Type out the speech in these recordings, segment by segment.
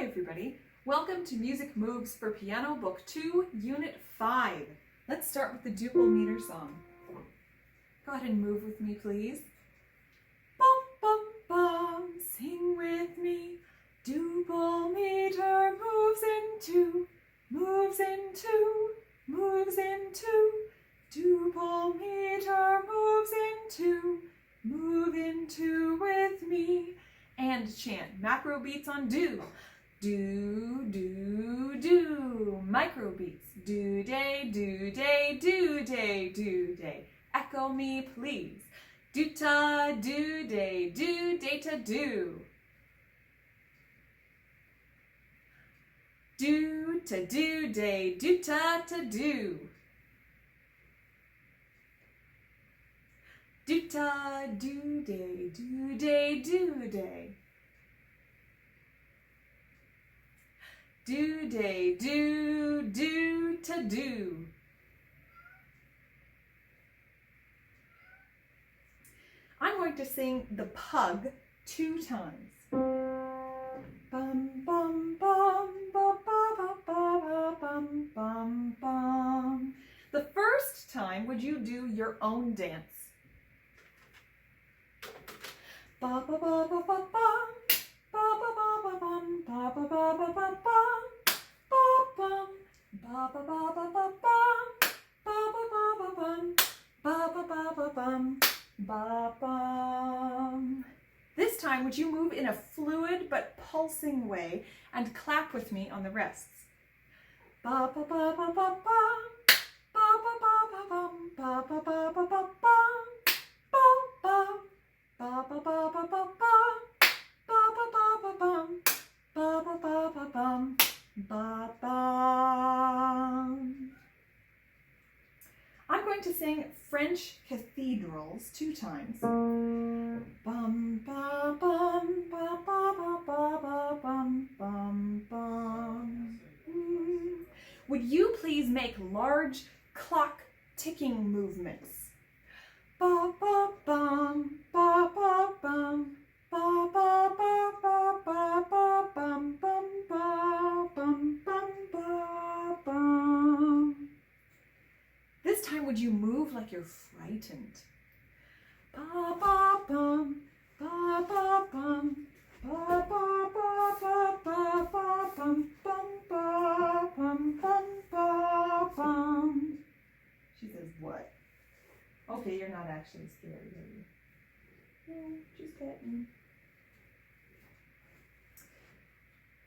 Hi everybody, welcome to Music Moves for Piano Book 2, Unit 5. Let's start with the Duple Meter song. Go ahead and move with me please. Bum bum bum, sing with me. Duple meter moves into, moves into, moves into. Duple meter moves into, move into with me. And chant macro beats on do. Do, do, do. Micro beats. Do day, do day, do day, do day. Echo me please. Do ta, do day, do ta do. Do ta do day, do ta do. Do ta do day, do day, do day. Do day, do ta do. I'm going to sing the pug 2 times. Bum bum bum ba ba ba ba bum bum bum. The first time, would you do your own dance? Ba ba ba ba ba bum, ba ba ba ba bum, ba ba ba ba ba bum, ba bum, ba ba ba ba ba bum, ba ba ba ba bum, ba ba ba ba bum, ba bum. This time, would you move in a fluid but pulsing way and clap with me on the rests? Ba ba ba ba ba bum, ba ba ba ba bum, ba ba ba ba ba bum, ba bum. Ba ba ba ba ba bum, ba ba ba ba bum, ba ba ba ba bum, ba bum. I'm going to sing French Cathedrals 2 times. Bum ba bum ba ba ba ba ba bum bum bum. Would you please make large clock ticking movements? Ba ba bum, ba ba bum, ba ba ba ba ba ba bum bum ba bum bum ba bum. This time, would you move like you're frightened? Ba ba bum, ba ba bum, ba ba ba ba ba ba bum bum ba bum bum ba bum. She says, what? Okay, you're not actually scared, are you? No, just kidding.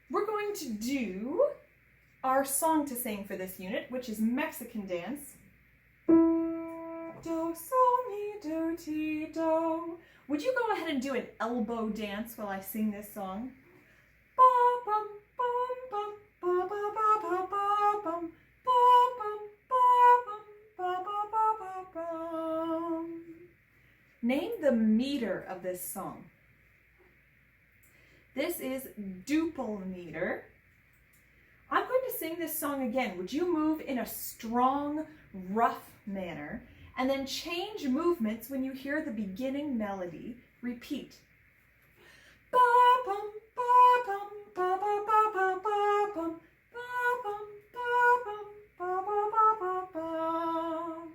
We're going to do our song to sing for this unit, which is Mexican dance. Do, sol, mi, do, ti, do. Would you go ahead and do an elbow dance while I sing this song? Ba, bum, bum, bum, ba, ba, ba, ba, ba, bum, ba, bum, ba, bum, ba, ba, ba, ba, bum. Name the meter of this song. This is duple meter. I'm going to sing this song again. Would you move in a strong, rough manner and then change movements when you hear the beginning melody? Repeat. Ba bum ba bum ba ba ba ba ba bum ba bum ba bum ba ba ba ba bum.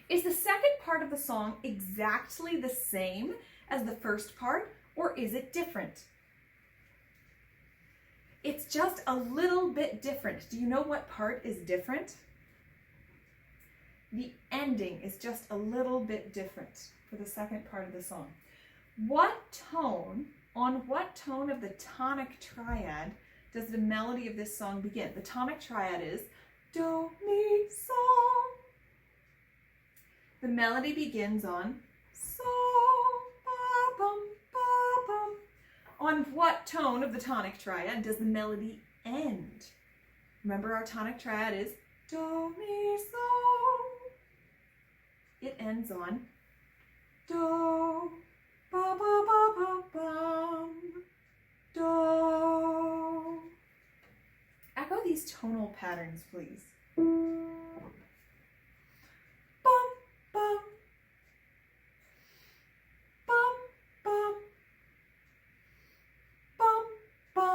Is the second part of the song exactly the same as the first part, or is it different? It's just a little bit different. Do you know what part is different? The ending is just a little bit different for the second part of the song. On what tone of the tonic triad does the melody of this song begin? The tonic triad is do, mi, sol. The melody begins on sol, ba, bum, ba, bum. On what tone of the tonic triad does the melody end? Remember, our tonic triad is do, mi, sol. It ends on do, ba, ba, ba, ba, bum, do. Echo these tonal patterns, please. Bum, bum, bum, bum, bum, bum.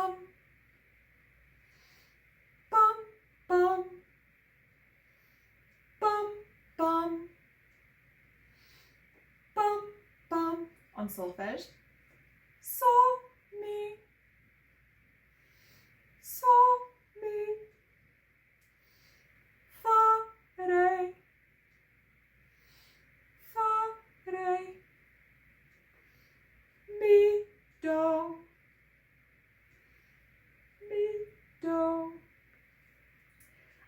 on solfege. Sol, mi, sol, mi, fa, re, fa, re, mi, do, mi, do.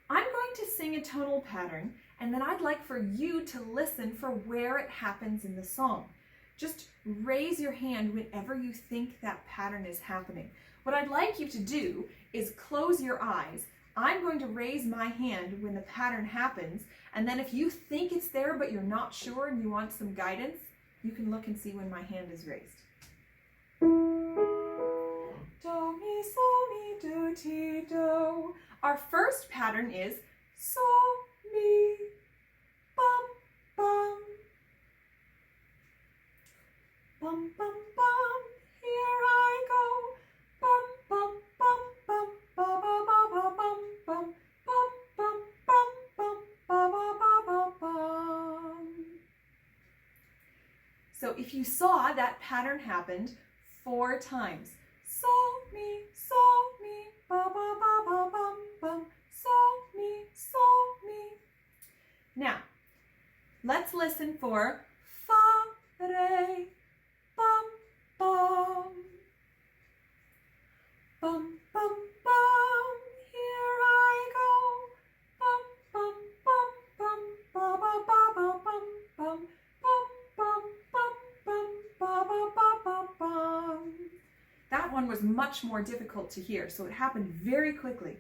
I'm going to sing a tonal pattern, and then I'd like for you to listen for where it happens in the song. Just raise your hand whenever you think that pattern is happening. What I'd like you to do is close your eyes. I'm going to raise my hand when the pattern happens, and then if you think it's there but you're not sure and you want some guidance, you can look and see when my hand is raised. Do, mi, sol, mi, do, ti, do. Our first pattern is sol, mi, bum, bum. Bum, bum, bum, here I go. Bum, bum, bum, bum, ba, ba, ba, ba, bum, bum, bum, bum, bum, bum, ba, ba, ba, ba, bum. So if you saw, that pattern happened 4 times. Sol, mi, ba, ba, ba, ba, bum, bum, sol, mi, sol, mi. Now, let's listen for fa, re, bum, bum. Bum, bum, bum, here I go. Bum, bum, bum, bum, ba, ba, ba, ba, bum, bum, bum, bum, bum, bum, ba, ba, ba, ba, bum. That one was much more difficult to hear, so it happened very quickly.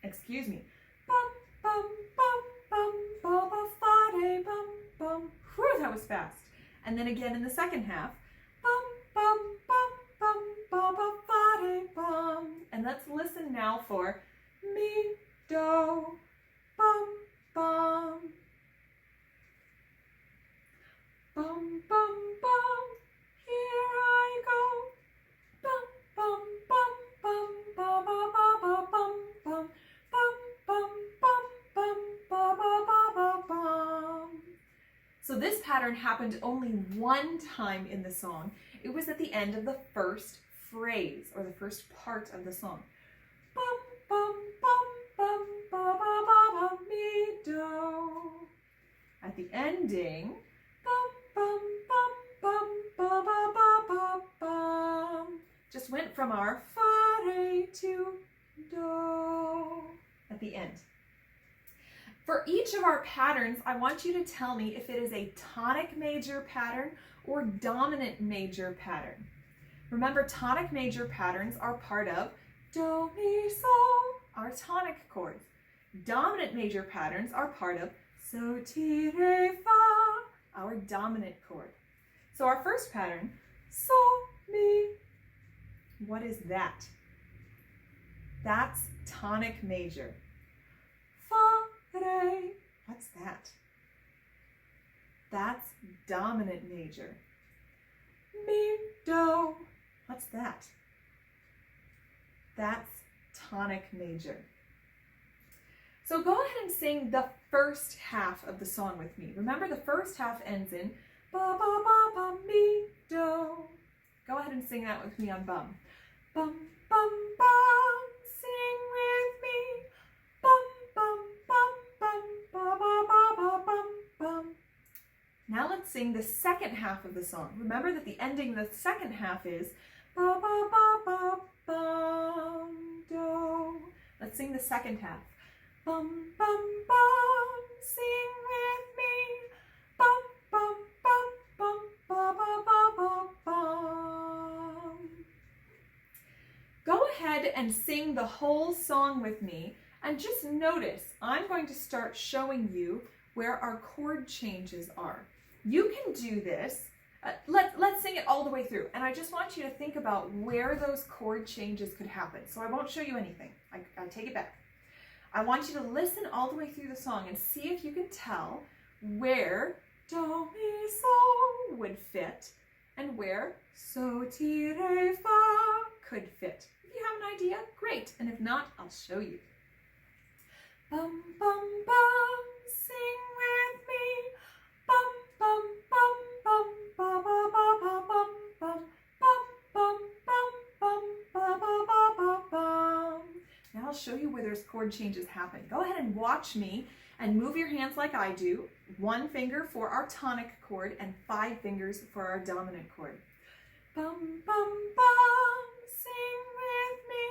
Excuse me. Bum, bum, bum, bum, ba, ba, fa, re, bum, bum. Whew, that was fast. And then again in the second half. Bum, bum, bum, bum, ba, ba, fa, re, bum. And let's listen now for mi, do, bum, bum. Bum, bum, bum, here I go. Bum, bum, bum, bum, ba, ba, ba, ba, bum, bum, bum, bum, bum, bum, ba, ba, ba, ba, bum. So this pattern happened only 1 time in the song. It was at the end of the first phrase, or the first part of the song. Bum, bum, bum, bum, ba, ba, ba, ba, mi, do. At the ending, bum, bum, bum, bum, ba, ba, ba, ba, bum. Just went from our fa, re to do at the end. For each of our patterns, I want you to tell me if it is a tonic major pattern or dominant major pattern. Remember, tonic major patterns are part of do, mi, sol, our tonic chords. Dominant major patterns are part of so, ti, re, fa, our dominant chord. So our first pattern, sol, mi. What is that? That's tonic major. Fa, re. What's that? That's dominant major. Mi, do. What's that? That's tonic major. So go ahead and sing the first half of the song with me. Remember, the first half ends in ba, ba, ba, ba, mi, do. Go ahead and sing that with me on bum. Bum, bum, bum, sing with me. Bum, bum, bum, bum, ba, ba, ba, ba, bum, bum. Now let's sing the second half of the song. Remember that the ending of the second half is ba, ba, ba, ba, bum, do. Let's sing the second half. Bum, bum, bum, sing with me. Bum, bum, bum, bum, ba, ba, ba, ba, bum. Go ahead and sing the whole song with me, and just notice I'm going to start showing you where our chord changes are. You can do this. Let's sing it all the way through, and I just want you to think about where those chord changes could happen. So I won't show you anything. I take it back. I want you to listen all the way through the song and see if you can tell where do, mi, sol would fit and where so, ti, re, fa could fit. If you have an idea, great. And if not, I'll show you. Bum, bum, bum, sing with me. Bum, bum, bum, bum ba ba ba ba bum bum bum bum bum bum ba ba ba ba bum. Now I'll show you where those chord changes happen. Go ahead and watch me and move your hands like I do. 1 finger for our tonic chord and 5 fingers for our dominant chord. Bum bum bum, sing with me.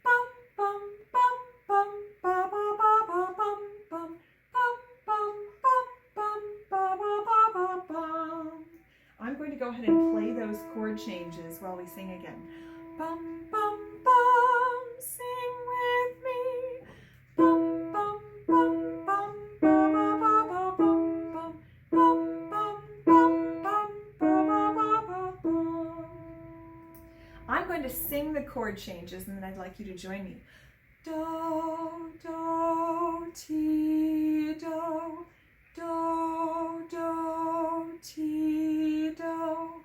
Bum bum bum bum ba ba ba ba bum bum bum bum bum bum ba ba ba ba bum. I'm going to go ahead and play those chord changes while we sing again. Bum bum bum, sing with me. Bum bum bum bum ba ba ba ba bum bum bum bum bum bum ba ba ba ba bum. I'm going to sing the chord changes and then I'd like you to join me. Do, do, ti, do, do, do, ti, do.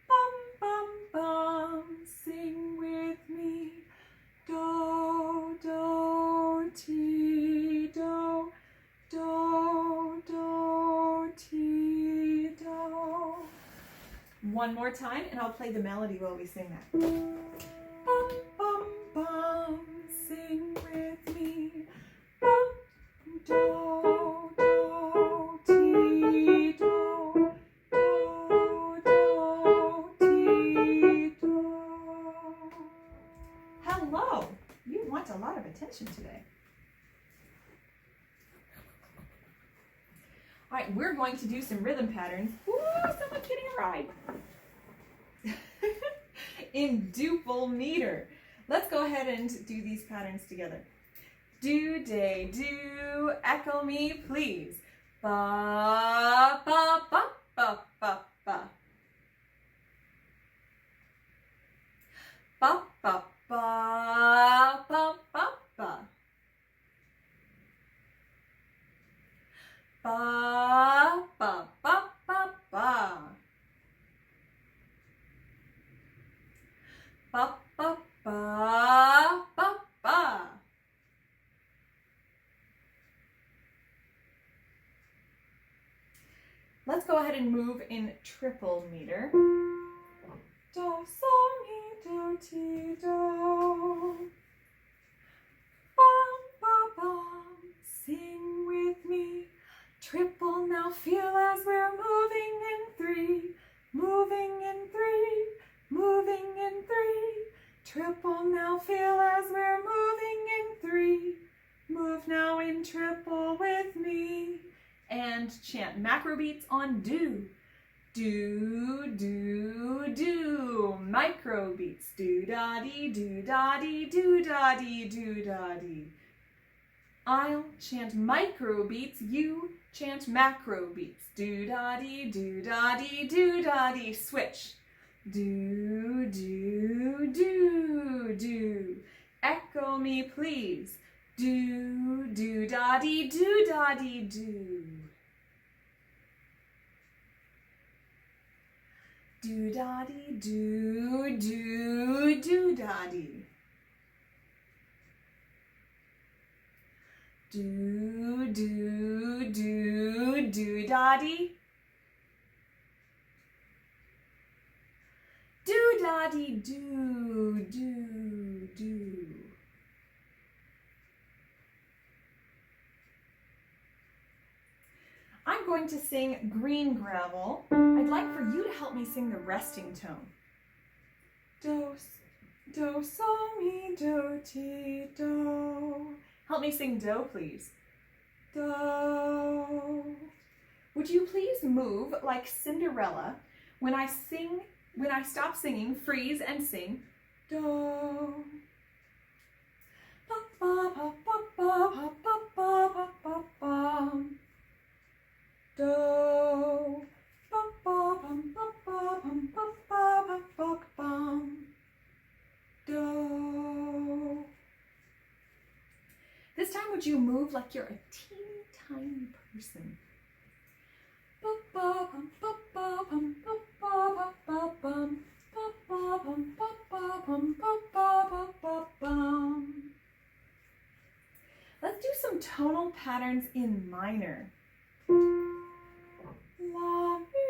Bum, bum, bum, sing with me. Do, do, ti, do, do, do, ti, do. One more time and I'll play the melody while we sing that. Bum, bum, bum, sing with me. Bum, do, do, ti, do, do, do, ti, do. Hello! You want a lot of attention today. All right, we're going to do some rhythm patterns. Woo, someone's getting a ride. In Duple Meter. Let's go ahead and do these patterns together. Do, day, do, echo me, please. Ba, ba, ba, ba, ba, ba. Ba, ba, ba, ba, ba, ba. Ba, ba, ba, ba, ba. Ba, ba, ba, ba, ba. Let's go ahead and move in triple meter. Do, sol, mi, do, ti, do. Bum, ba, bum, sing with me. Triple, now feel as we're moving in 3, moving in 3, moving in 3. Triple, now feel as we're moving in 3. Move now in triple with me. And chant macro beats on do. Do, do, do. Micro beats. Do-da-dee, do-da-dee, do-da-dee, do-da-dee. I'll chant micro beats, you chant macro beats. Do-da-dee, do-da-dee, do-da-dee. Switch. Do, do, do, do. Echo me, please. Do, do-da-dee, do-da-dee, do. Do-da-dee, do, do, do-da-dee. Do, do, do, do-da-dee. Do-da-dee, do, do, do. I'm going to sing Green Gravel. I'd like for you to help me sing the resting tone. Do, do, sol, mi, do, ti, do. Help me sing do, please. Do. Would you please move like Cinderella when I sing? When I stop singing, freeze and sing do. Ba ba ba ba ba ba ba ba ba ba. Do. Ba ba bum ba ba bum ba ba ba ba bum. Do. This time, would you move like you're a teeny tiny person? Ba ba bum ba ba bum ba ba ba bum ba ba bum ba ba bum ba ba ba bum. Let's do some tonal patterns in minor. La mi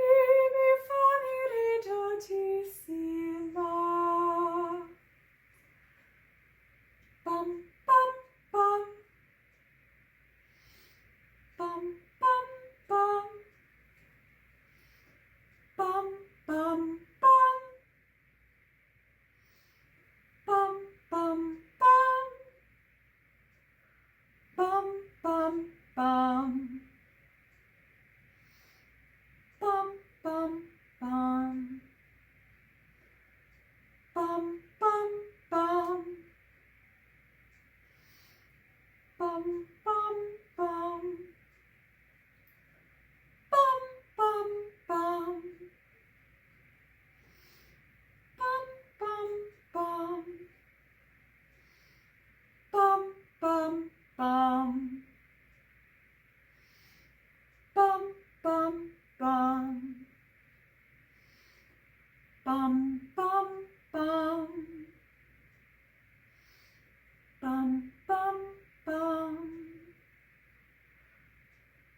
bum, bum, bum. Bum, bum, bum.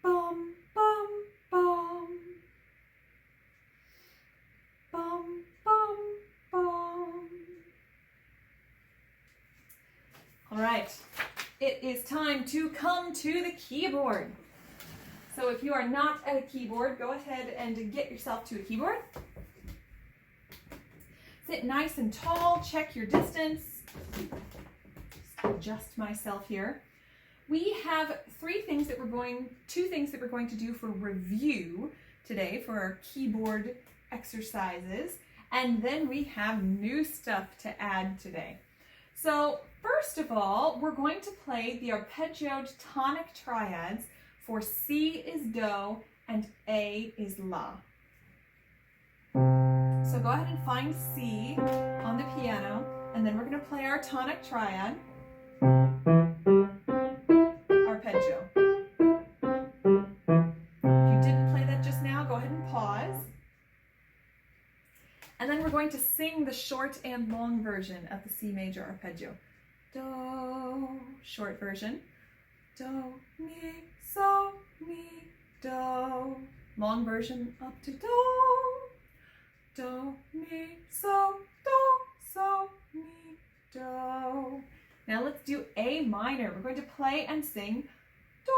Bum, bum, bum. Bum, bum, bum. All right, it is time to come to the keyboard. So if you are not at a keyboard, go ahead and get yourself to a keyboard. Sit nice and tall, check your distance. Just adjust myself here. We have two things that we're going to do for review today for our keyboard exercises, and then we have new stuff to add today. So first of all, we're going to play the arpeggiated tonic triads for C is Do and A is La. So go ahead and find C on the piano, and then we're going to play our tonic triad arpeggio. If you didn't play that just now, go ahead and pause. And then we're going to sing the short and long version of the C major arpeggio. Do, short version. Do, mi, so, mi, do. Long version up to do. Do, mi, so, mi, do. Now let's do A minor. We're going to play and sing do,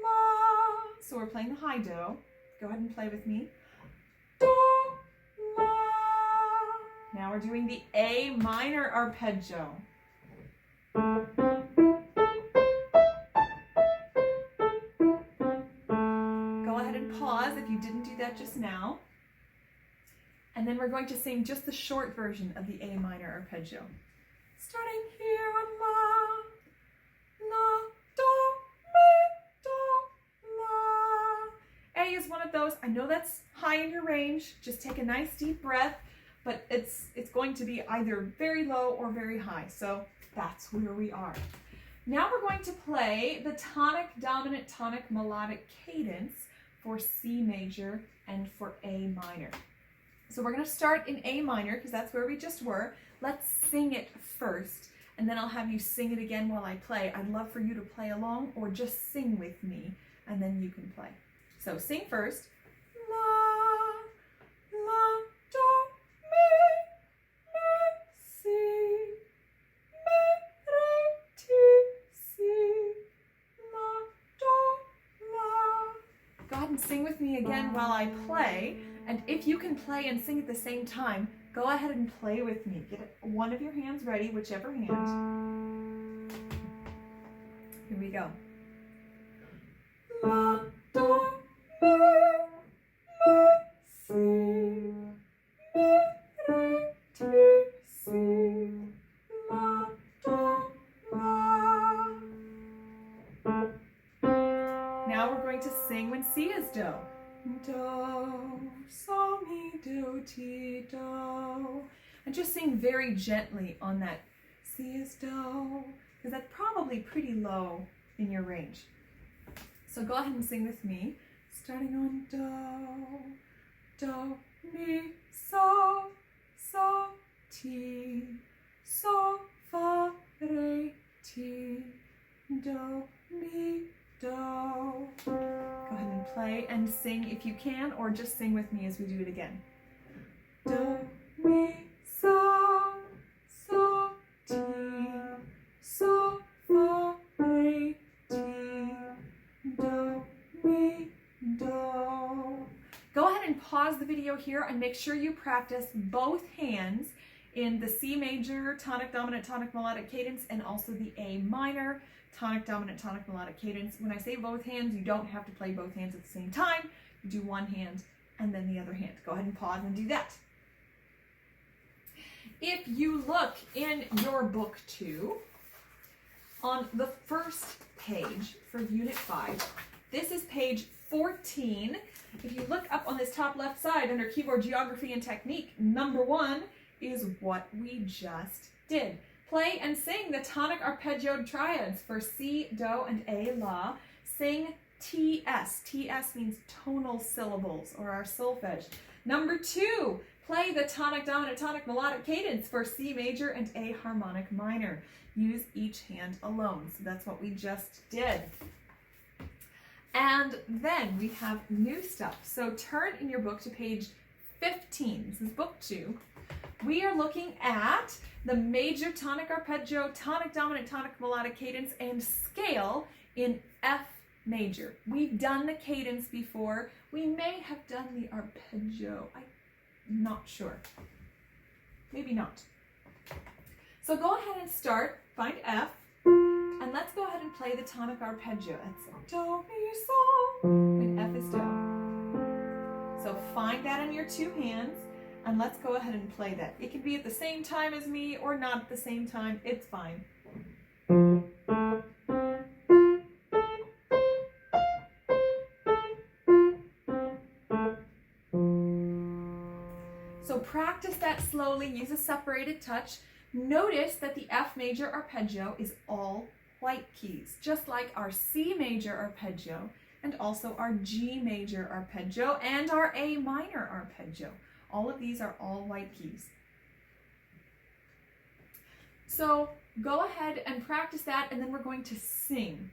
la. So we're playing the high do. Go ahead and play with me. Do, la. Now we're doing the A minor arpeggio. Go ahead and pause if you didn't do that just now. And then we're going to sing just the short version of the A minor arpeggio. Starting here on La, La, Do, Mi, Do, La. A is one of those, I know that's high in your range, just take a nice deep breath, but it's going to be either very low or very high, so that's where we are. Now we're going to play the tonic dominant tonic melodic cadence for C major and for A minor. So we're going to start in A minor because that's where we just were. Let's sing it first, and then I'll have you sing it again while I play. I'd love for you to play along or just sing with me, and then you can play. So sing first. La, la, do, mi, si, mi, re, ti, si, la, do, la. Go ahead and sing with me again while I play, and if you can play and sing at the same time, go ahead and play with me. Get one of your hands ready, whichever hand. Here we go. La, do, mi, si, mi, re, ti, si, la, do, la. Now we're going to sing when C is Do. Do, so, mi, do, ti, do. And just sing very gently on that C is Do, because that's probably pretty low in your range. So go ahead and sing with me, starting on Do, do, mi, so, ti, so, fa, re, ti, do, mi, do. Go ahead and play and sing if you can, or just sing with me as we do it again. Do, mi, so, ti, so, fa, re, ti, do, mi, do. Go ahead and pause the video here and make sure you practice both hands in the C major tonic dominant tonic melodic cadence and also the A minor tonic dominant tonic melodic cadence. When I say both hands, you don't have to play both hands at the same time. You do one hand and then the other hand. Go ahead and pause and do that. If you look in your book 2, on the first page for Unit 5, this is page 14. If you look up on this top left side under Keyboard Geography and Technique, number 1 is what we just did. Play and sing the tonic arpeggioed triads for C, Do, and A, La. Sing TS. TS means tonal syllables, or our solfege. Number 2, Play the tonic dominant tonic melodic cadence for C major and A harmonic minor. Use each hand alone. So that's what we just did. And then we have new stuff. So turn in your book to page 15. This is book 2. We are looking at the major tonic arpeggio, tonic dominant tonic melodic cadence, and scale in F major. We've done the cadence before. We may have done the arpeggio. I'm not sure. Maybe not. So go ahead and start. Find F. And let's go ahead and play the tonic arpeggio. It's do, mi, sol, when F is do. So find that in your 2 hands, and let's go ahead and play that. It can be at the same time as me or not at the same time. It's fine. So practice that slowly. Use a separated touch. Notice that the F major arpeggio is all white keys, just like our C major arpeggio and also our G major arpeggio and our A minor arpeggio. All of these are all white keys. So go ahead and practice that, and then we're going to sing.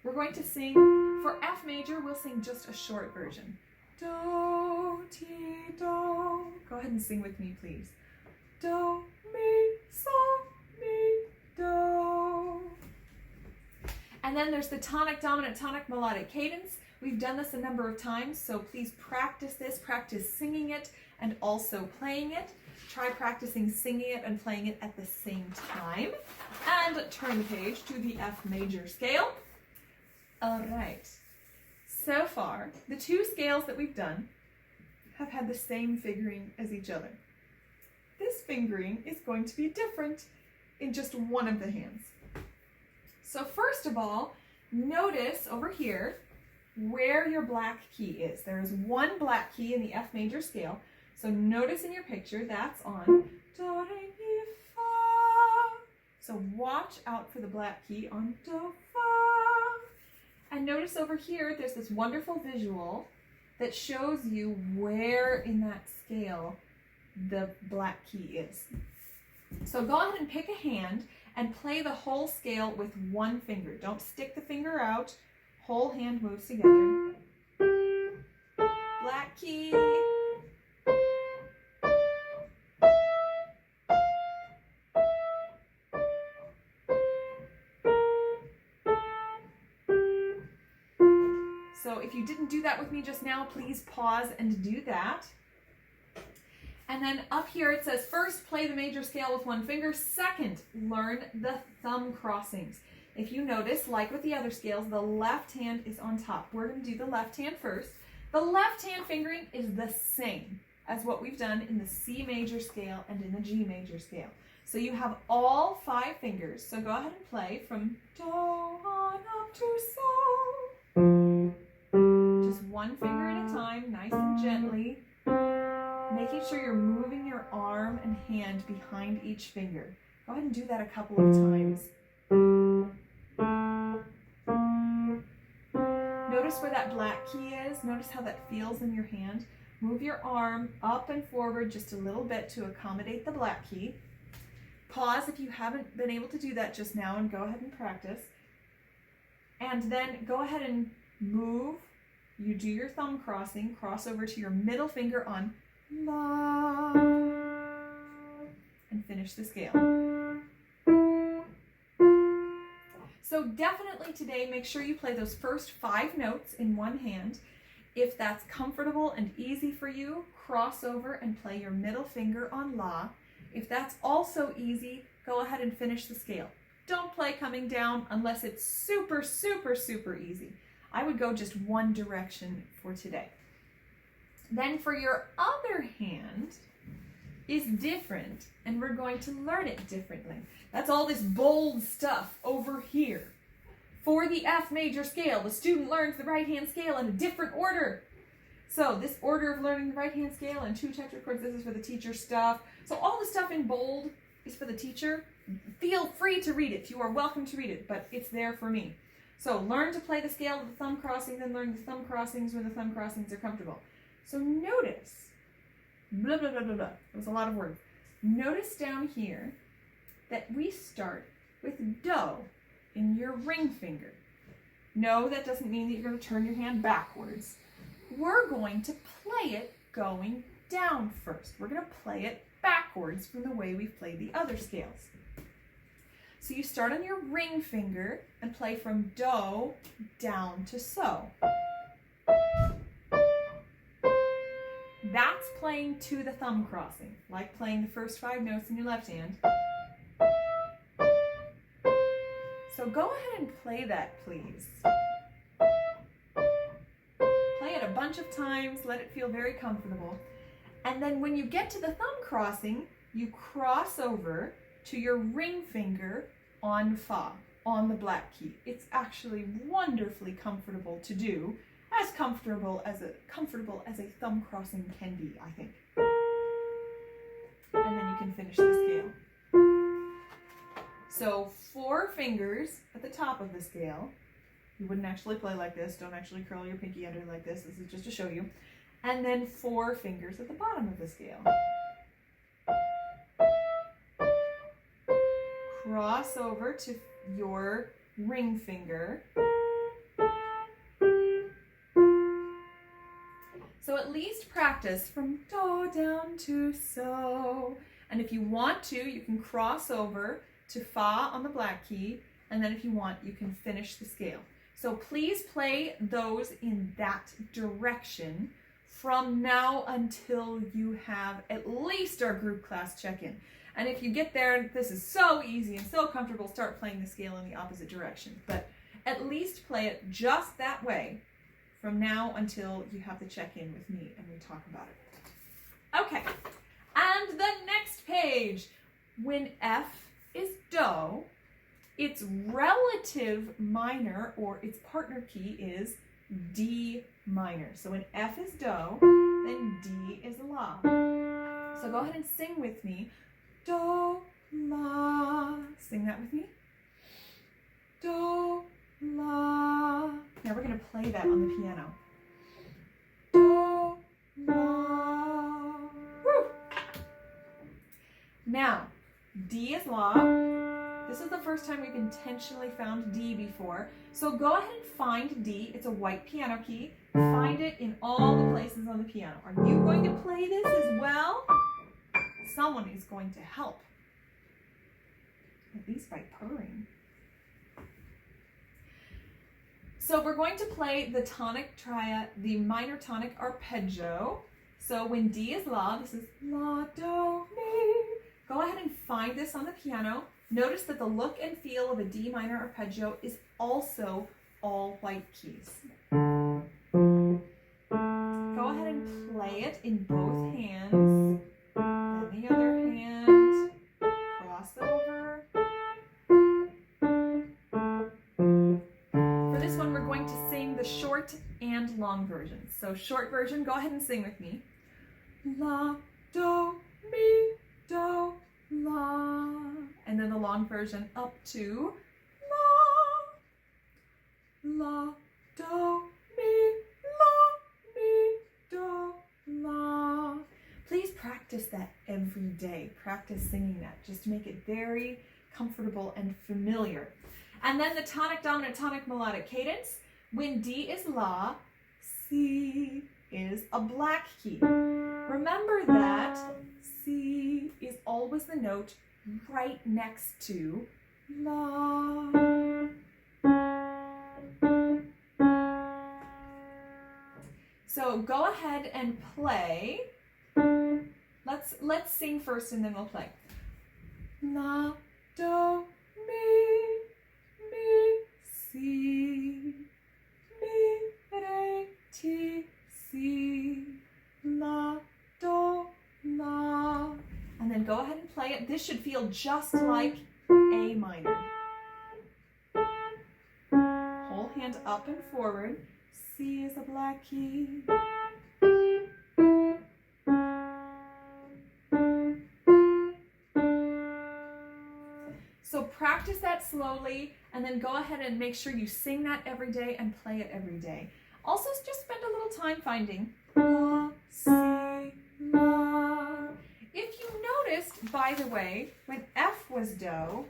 We're going to sing, for F major, we'll sing just a short version. Do, ti, do. Go ahead and sing with me, please. Do, mi, sol, mi, do. And then there's the tonic dominant tonic melodic cadence. We've done this a number of times, so please practice this. Practice singing it and also playing it. Try practicing singing it and playing it at the same time. And turn the page to the F major scale. All right. So far, the 2 scales that we've done have had the same fingering as each other. This fingering is going to be different in just one of the hands. So first of all, notice over here where your black key is. There is 1 black key in the F major scale. So notice in your picture that's on do, re, mi, fa. So watch out for the black key on do, fa. And notice over here there's this wonderful visual that shows you where in that scale the black key is. So go ahead and pick a hand and play the whole scale with 1 finger. Don't stick the finger out. Whole hand moves together. Black key. So if you didn't do that with me just now, please pause and do that. And then up here it says, first, play the major scale with 1 finger. Second, learn the thumb crossings. If you notice, like with the other scales, the left hand is on top. We're going to do the left hand first. The left hand fingering is the same as what we've done in the C major scale and in the G major scale. So you have all 5 fingers. So go ahead and play from do on up to sol. Just 1 finger at a time, nice and gently. Making sure you're moving your arm and hand behind each finger. Go ahead and do that a couple of times. Notice where that black key is. Notice how that feels in your hand. Move your arm up and forward just a little bit to accommodate the black key. Pause if you haven't been able to do that just now and go ahead and practice. And then go ahead and move. You do your thumb crossing, cross over to your middle finger on La, and finish the scale. So definitely today, make sure you play those first 5 notes in 1 hand. If that's comfortable and easy for you, cross over and play your middle finger on La. If that's also easy, go ahead and finish the scale. Don't play coming down unless it's super, super, super easy. I would go just 1 direction for today. Then for your other hand is different, and we're going to learn it differently. That's all this bold stuff over here. For the F major scale, the student learns the right hand scale in a different order. So this order of learning the right hand scale and 2 tetrachords, this is for the teacher stuff. So all the stuff in bold is for the teacher. Feel free to read it. You are welcome to read it, but it's there for me. So learn to play the scale with the thumb crossings and learn the thumb crossings when the thumb crossings are comfortable. So notice blah, blah, blah, blah, blah. It was a lot of words. Notice down here that we start with do in your ring finger. No, that doesn't mean that you're going to turn your hand backwards. We're going to play it going down first. We're going to play it backwards from the way we've played the other scales. So you start on your ring finger and play from do down to so. That's playing to the thumb crossing, like playing the first 5 notes in your left hand. So go ahead and play that, please. Play it a bunch of times, let it feel very comfortable. And then when you get to the thumb crossing, you cross over to your ring finger on fa, on the black key. It's actually wonderfully comfortable to do, as comfortable as a thumb crossing can be, I think. And then you can finish the scale. So 4 fingers at the top of the scale. You wouldn't actually play like this. Don't actually curl your pinky under like this. This is just to show you. And then 4 fingers at the bottom of the scale. Cross over to your ring finger. So at least practice from do down to so. And if you want to, you can cross over to fa on the black key, and then if you want, you can finish the scale. So please play those in that direction from now until you have at least our group class check-in. And if you get there, this is so easy and so comfortable, start playing the scale in the opposite direction. But at least play it just that way from now until you have the check-in with me and we talk about it. Okay, and the next page, when F is do, its relative minor or its partner key is D minor. So when F is do, then D is la. So go ahead and sing with me. Do, la. Sing that with me. Do, la. Now we're going to play that on the piano. Do, la. Woo. Now, D is la. This is the first time we've intentionally found D before. So go ahead and find D. It's a white piano key. Find it in all the places on the piano. Are you going to play this as well? Someone is going to help. At least by purring. So we're going to play the tonic triad, the minor tonic arpeggio. So when D is la, this is la, do, mi. Go ahead and find this on the piano. Notice that the look and feel of a D minor arpeggio is also all white keys. Go ahead and play it in both hands. Then the other hand. Cross over. For this one, we're going to sing the short and long versions. So short version, go ahead and sing with me. La, do, mi, do, la. And then the long version up to la, la, do, mi, do, la. Please practice that every day. Practice singing that. Just make it very comfortable and familiar. And then the tonic dominant tonic melodic cadence. When D is la, C is a black key. Remember that C is always the note right next to la. So go ahead and play. Let's sing first and then we'll play. La, do, mi, si, mi, re, ti, si, la, do, la. And then go ahead and play it. This should feel just like A minor. Whole hand up and forward. C is a black key. So practice that slowly and then go ahead and make sure you sing that every day and play it every day. Also, just spend a little time finding la, si, la, by the way, when F was do,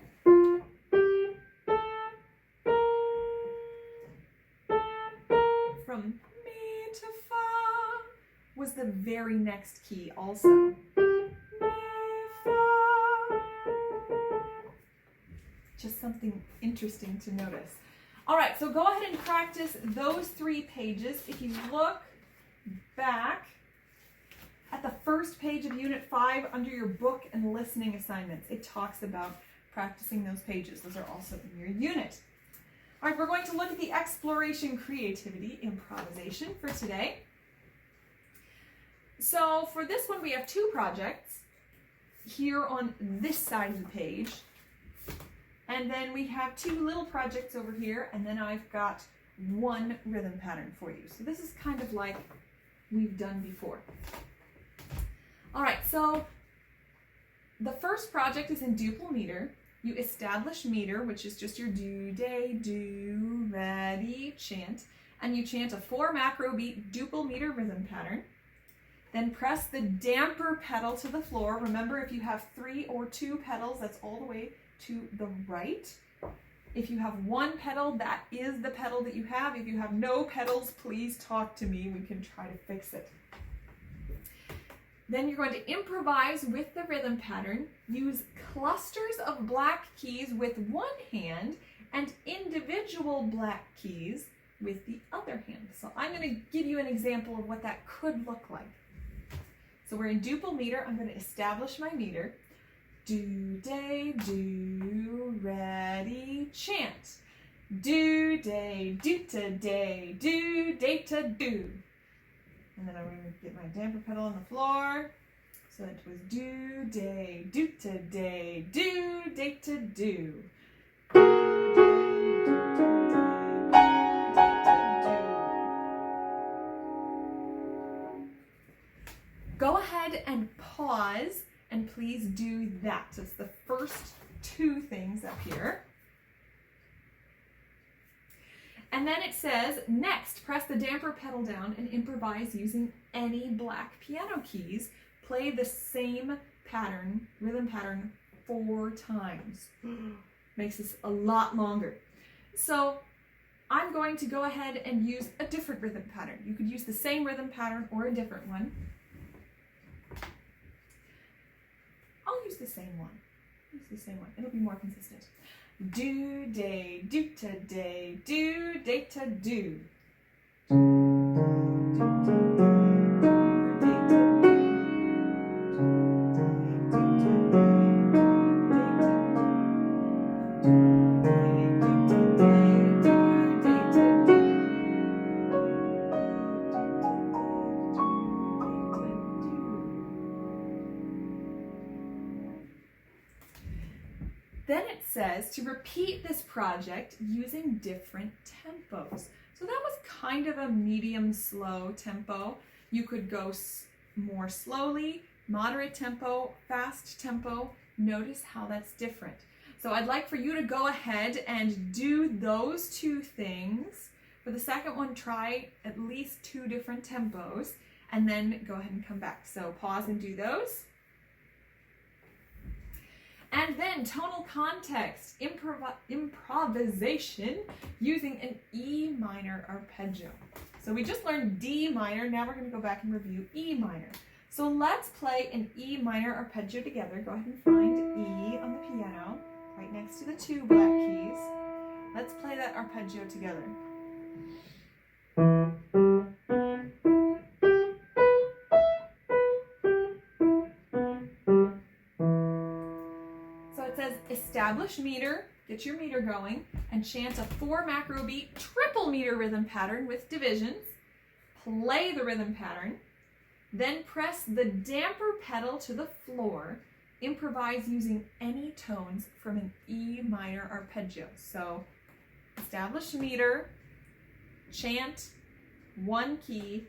from mi to fa was the very next key also. Mi, fa. Just something interesting to notice. All right, so go ahead and practice those 3 pages. If you look back at the first page of Unit 5 under your book and listening assignments, it talks about practicing those pages. Those are also in your unit. All right, we're going to look at the exploration, creativity, improvisation for today. So for this one, we have 2 projects here on this side of the page. And then we have 2 little projects over here, and then I've got 1 rhythm pattern for you. So this is kind of like we've done before. All right, so the first project is in Duple Meter. You establish meter, which is just your do, day, do, ready, chant, and you chant a 4 macro beat Duple Meter rhythm pattern. Then press the damper pedal to the floor. Remember, if you have 3 or 2 pedals, that's all the way to the right. If you have 1 pedal, that is the pedal that you have. If you have no pedals, please talk to me. We can try to fix it. Then you're going to improvise with the rhythm pattern. Use clusters of black keys with 1 hand and individual black keys with the other hand. So I'm going to give you an example of what that could look like. So we're in Duple Meter. I'm going to establish my meter. Do, day, do, ready, chant. Do, day, do to day, do, day to do. And then I'm going to get my damper pedal on the floor. So it was do, day, do to day, do, day to do. Go ahead and pause and please do that. So it's the first 2 things up here. And then it says, next, press the damper pedal down and improvise using any black piano keys. Play the same pattern, rhythm pattern, 4 times. Makes this a lot longer. So I'm going to go ahead and use a different rhythm pattern. You could use the same rhythm pattern or a different one. I'll use the same one. It'll be more consistent. Do, day, do to day, do, day to do. Then it says to repeat this project using different tempos. So that was kind of a medium slow tempo. You could go more slowly, moderate tempo, fast tempo. Notice how that's different. So I'd like for you to go ahead and do those 2 things. For the second one, try at least 2 different tempos, and then go ahead and come back. So pause and do those. And then tonal context, improvisation using an E minor arpeggio. So we just learned D minor, now we're going to go back and review E minor. So let's play an E minor arpeggio together. Go ahead and find E on the piano, right next to the 2 black keys. Let's play that arpeggio together. Establish meter, get your meter going, and chant a 4 macro beat triple meter rhythm pattern with divisions. Play the rhythm pattern, then press the damper pedal to the floor. Improvise using any tones from an E minor arpeggio. So establish meter, chant 1 key,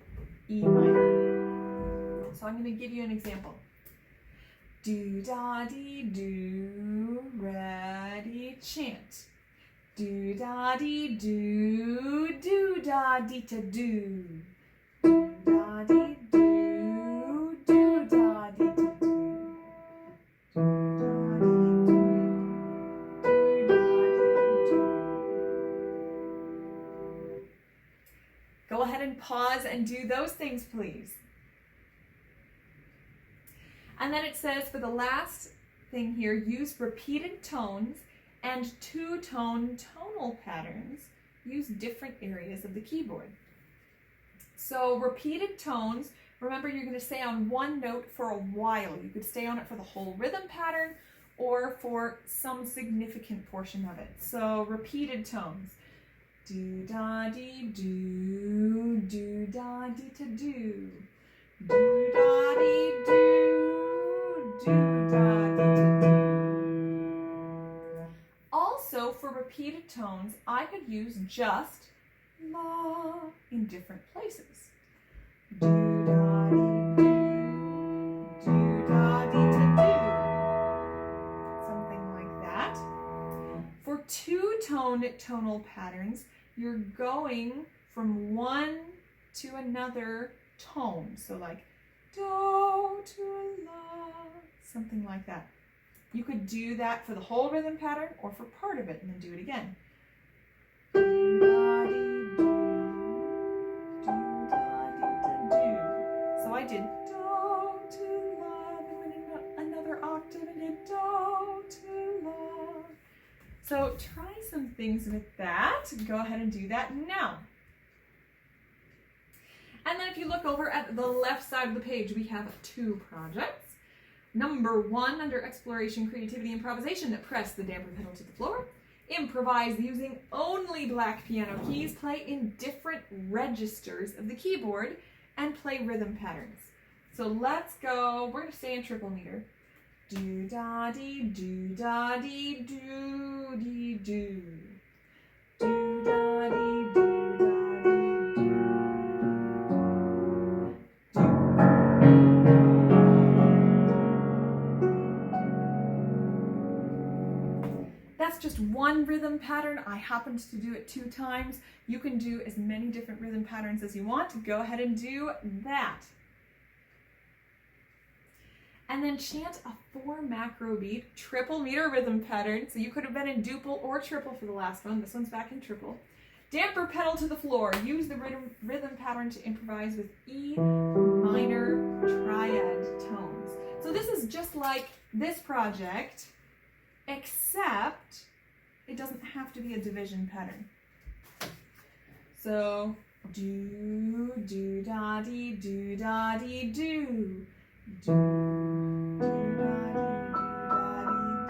E minor. So I'm going to give you an example. Do, da, dee, do, ready, chant. Do, da, dee, do, da, dee, to do. Do, da, dee, do, da, dee, to do. pause and do those things, please. And then it says for the last thing here, use repeated tones and two-tone tonal patterns. Use different areas of the keyboard. So repeated tones, remember you're going to stay on one note for a while. You could stay on it for the whole rhythm pattern or for some significant portion of it. So repeated tones. Do da dee do, do da dee to do, do da dee do, do da dee to do. Also, for repeated tones, I could use just la in different places. Do da dee do da dee to do. Something like that. For two-tone tonal patterns, you're going from one to another tone. So like do to la, something like that. You could do that for the whole rhythm pattern or for part of it and then do it again. Do da dee do, do da dee to do. So I did do to la, then went another octave and did do to la. So try some things with that. Go ahead and do that now. And then if you look over at the left side of the page, we have two projects. Number 1, under Exploration, Creativity, Improvisation, press the damper pedal to the floor. Improvise using only black piano keys. Play in different registers of the keyboard and play rhythm patterns. So let's go. We're going to stay in triple meter. Do da dee do da dee do dee do. Do da dee do da dee do. That's just one rhythm pattern. I happened to do it 2 times. You can do as many different rhythm patterns as you want. Go ahead and do that. And then chant a 4 macro beat triple meter rhythm pattern. So you could have been in duple or triple for the last one. This one's back in triple. Damper pedal to the floor. Use the rhythm pattern to improvise with E minor triad tones. So this is just like this project, except it doesn't have to be a division pattern. So do, do da dee, do da dee, do. Do, do da dee, do da dee,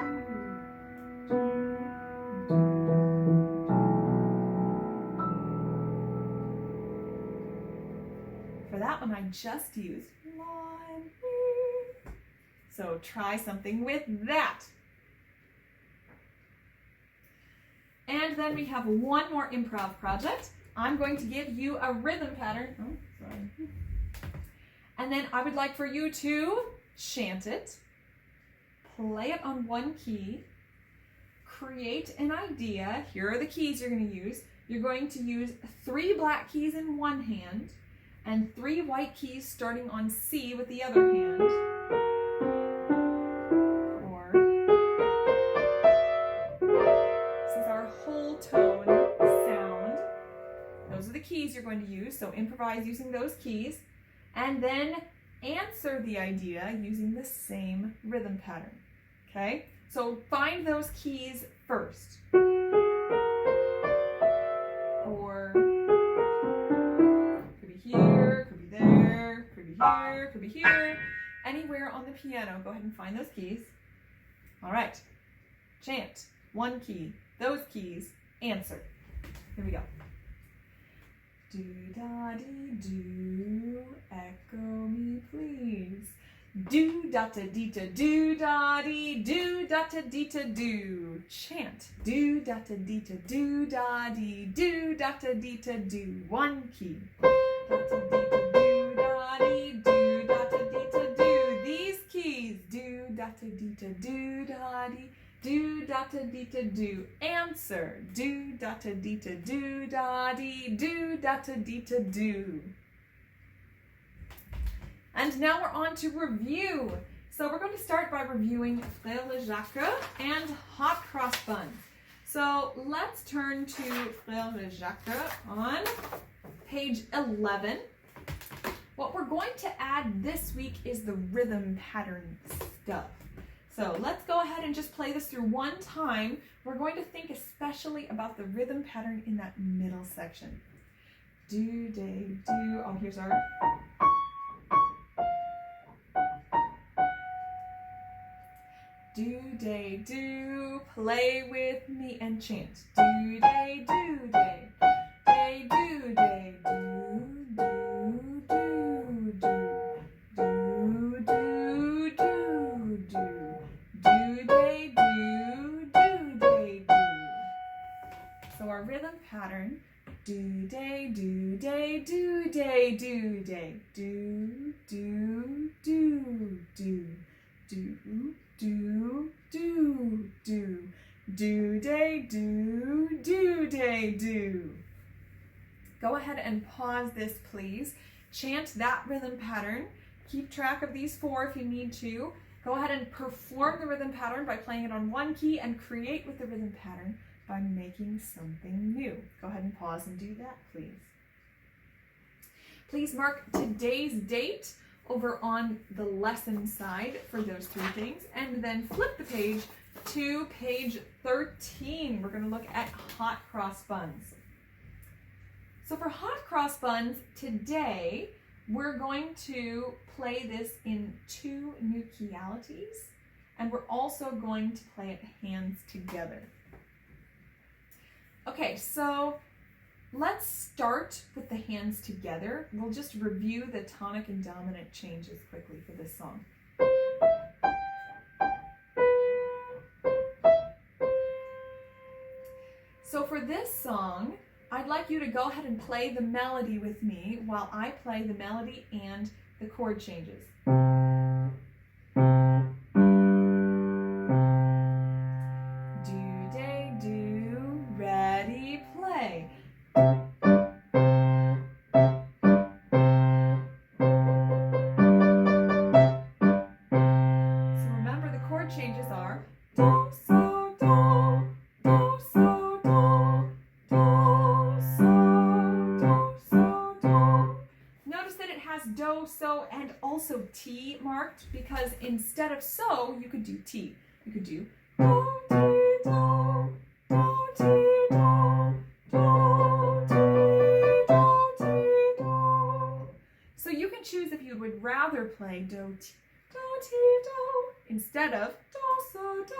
do. For that one, I just used la and re. So try something with that. And then we have one more improv project. I'm going to give you a rhythm pattern. Oh, sorry. And then I would like for you to chant it, play it on one key, create an idea. Here are the keys you're going to use. You're going to use 3 black keys in one hand and 3 white keys starting on C with the other hand. Or this is our whole tone sound. Those are the keys you're going to use, so improvise using those keys. And then answer the idea using the same rhythm pattern, okay? So find those keys first. Or could be here, could be there, could be here, could be here. Anywhere on the piano, go ahead and find those keys. All right, chant, one key, those keys, answer. Here we go. Do da dee do, echo me please. Do da da dee da do da dee do da da dee da do. Chant. Do da da dee da do da dee do da da dee da do. One key. Da da dee da do da dee do da da dee da do. These keys. Do da da dee da do da dee. Do da da dee da do. Answer. Do da da dee da do da dee. Do da da dee da do. And now we're on to review. So we're going to start by reviewing Frère le Jacques and Hot Cross Buns. So let's turn to Frère de Jacques on page 11. What we're going to add this week is the rhythm pattern stuff. So let's go ahead and just play this through one time. We're going to think especially about the rhythm pattern in that middle section. Do, day, do. Oh, here's our... Do, day, do, play with me and chant. Do, day, do, day. Day, do, day, do, do, do, do. Do, do, do, do. Do, day, do, day, do. So our rhythm pattern, do, day, do, day, do, day, do, day. Do, do, do, do. Do, do, do, do. Do, day, do, day, do. Go ahead and pause this, please. Chant that rhythm pattern. Keep track of these four if you need to. Go ahead and perform the rhythm pattern by playing it on one key and create with the rhythm pattern by making something new. Go ahead and pause and do that, please. Please mark today's date over on the lesson side for those three things, and then flip the page to page 13. We're going to look at hot cross buns. So for hot cross buns, today we're going to play this in two new keyalities, and we're also going to play it hands together. Okay, so let's start with the hands together. We'll just review the tonic and dominant changes quickly for this song. So for this song, I'd like you to go ahead and play the melody with me while I play the melody and the chord changes. Do, day, do, ready, play. So remember the chord changes are do, so, do, do, so, do, do, so, do, so, do. Notice that it has do, so, and also T marked, because instead of so, you could do T. You could do do, ti, do, do, ti, do, do, ti, do, ti, do. So you can choose if you would rather play do, ti, do, instead of do, so, do.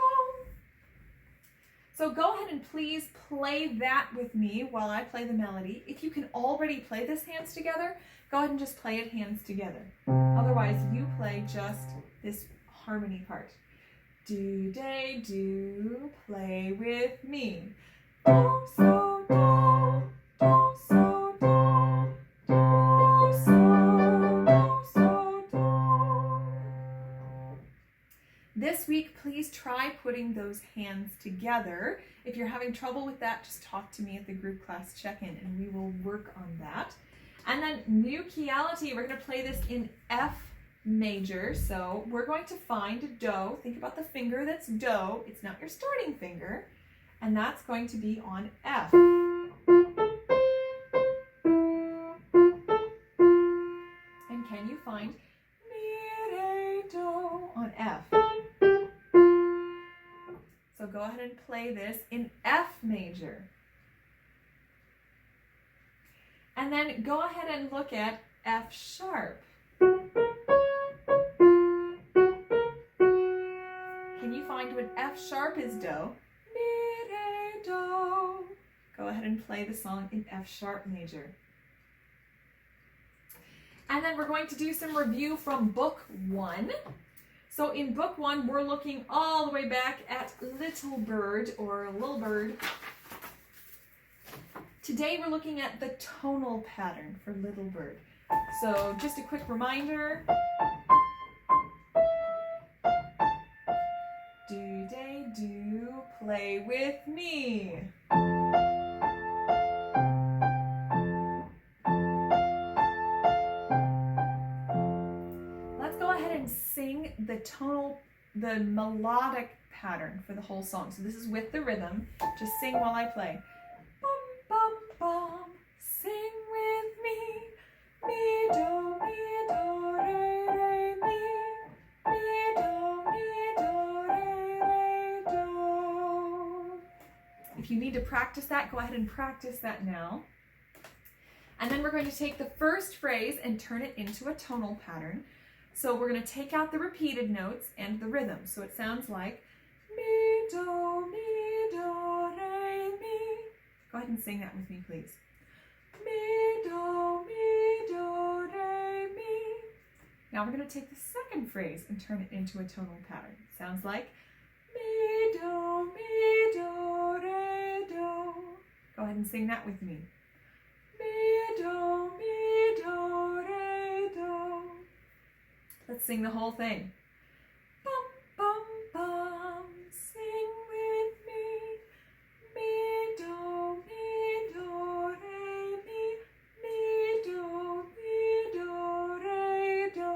So go ahead and please play that with me while I play the melody. If you can already play this hands together, go ahead and just play it hands together. Otherwise, you play just this harmony part. Do, day, do, play with me. Do, so, do, do, so, do, do, so, do. This week, please try putting those hands together. If you're having trouble with that, just talk to me at the group class check-in and we will work on that. And then new keyality, we're going to play this in F major. So we're going to find do. Think about the finger that's do. It's not your starting finger. And that's going to be on F. And can you find mi, re, do on F? So go ahead and play this in F major. And then go ahead and look at F sharp. Can you find when F sharp is do? Mi, re, do. Go ahead and play the song in F sharp major. And then we're going to do some review from book 1. So in book 1, we're looking all the way back at Little Bird or Little Bird. Today we're looking at the tonal pattern for Little Bird. So just a quick reminder. Do, day, do, play with me. Let's go ahead and sing the tonal the melodic pattern for the whole song. So this is with the rhythm. Just sing while I play. Bum, bum, bum. Sing with me. Mi, do, re, re, mi. Mi, do, re, do. If you need to practice that, go ahead and practice that now. And then we're going to take the first phrase and turn it into a tonal pattern. So we're going to take out the repeated notes and the rhythm. So it sounds like mi, do, re, mi. Go ahead and sing that with me, please. Mi, do, re, mi. Now we're going to take the second phrase and turn it into a tonal pattern. It sounds like mi, do, re, do. Go ahead and sing that with me. Mi, do, re, do. Let's sing the whole thing. Bum, bum, bum, sing with me. Mi, do, re, mi. Mi, do, re, do.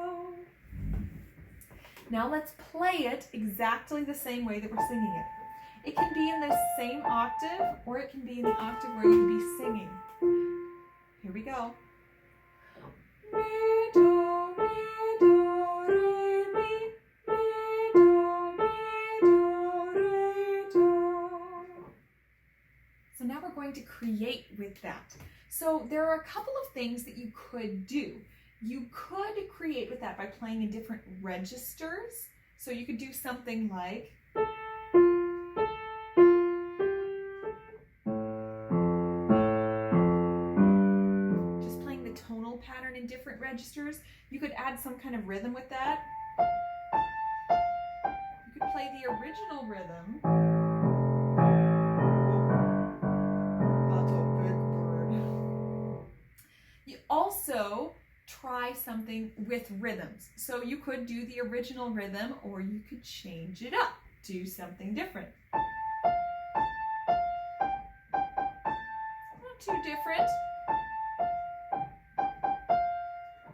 Now let's play it exactly the same way that we're singing it. It can be in the same octave, or it can be in the octave where you'd be singing. Here we go. Mi, do, re, mi. Mi, do, re, do. So now we're going to create with that. So there are a couple of things that you could do. You could create with that by playing in different registers. So you could do something like pattern in different registers. You could add some kind of rhythm with that. You could play the original rhythm. That's a big bird. You also try something with rhythms. So you could do the original rhythm, or you could change it up, do something different. Not too different.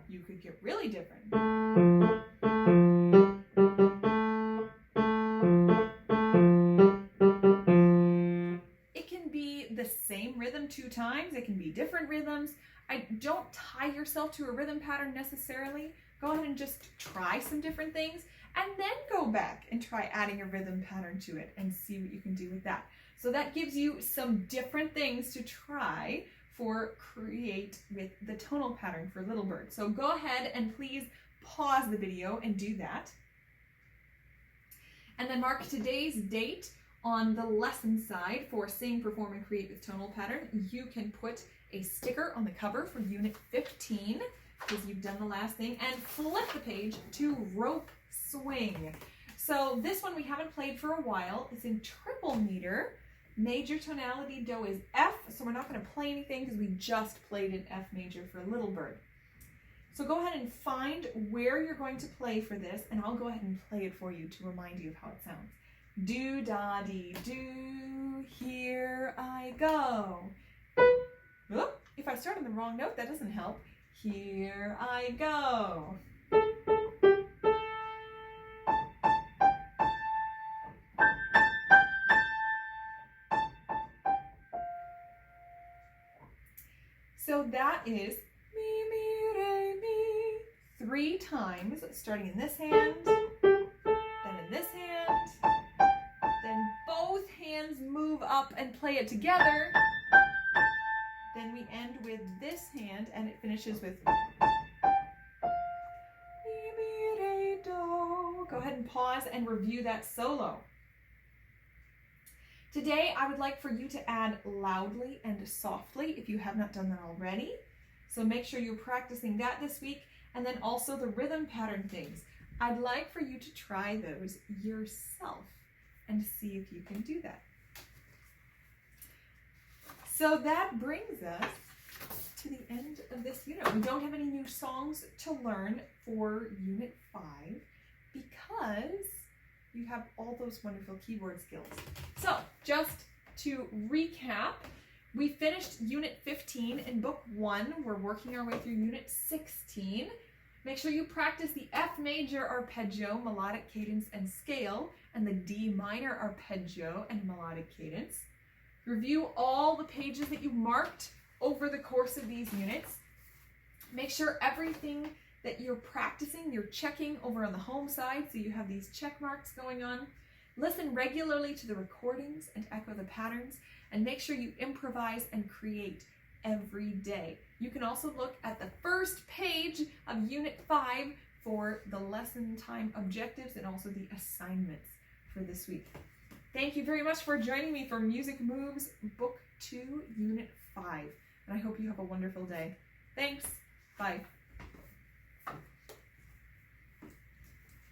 You could get really different. It can be the same rhythm 2 times. It can be different rhythms. Don't tie yourself to a rhythm pattern necessarily. Go ahead and just try some different things and then go back and try adding a rhythm pattern to it and see what you can do with that. So that gives you some different things to try for create with the tonal pattern for Little Bird. So go ahead and please pause the video and do that. And then mark today's date on the lesson side for Sing, Perform, and Create with Tonal Pattern. You can put a sticker on the cover for Unit 15 because you've done the last thing, and flip the page to Rope Swing. So this one we haven't played for a while. It's in triple meter. Major tonality, Do is F, so we're not going to play anything because we just played in F major for Little Bird. So go ahead and find where you're going to play for this, and I'll go ahead and play it for you to remind you of how it sounds. Do, da, dee, do, here I go. Oop, if I start on the wrong note, that doesn't help. Here I go. So that is mi, mi, re, mi, 3 times, starting in this hand, then in this hand, then both hands move up and play it together. Then we end with this hand and it finishes with mi, mi, re, do. Go ahead and pause and review that solo. Today, I would like for you to add loudly and softly if you have not done that already. So make sure you're practicing that this week, and then also the rhythm pattern things. I'd like for you to try those yourself and see if you can do that. So that brings us to the end of this unit. We don't have any new songs to learn for Unit 5 because you have all those wonderful keyboard skills. So just to recap, we finished Unit 15 in Book 1. We're working our way through Unit 16. Make sure you practice the F major arpeggio, melodic cadence and scale, and the D minor arpeggio and melodic cadence. Review all the pages that you marked over the course of these units. Make sure everything that you're practicing, you're checking over on the home side, so you have these check marks going on. Listen regularly to the recordings and echo the patterns, and make sure you improvise and create every day. You can also look at the first page of Unit 5 for the lesson time objectives and also the assignments for this week. Thank you very much for joining me for Music Moves Book 2, Unit 5. And I hope you have a wonderful day. Thanks. Bye.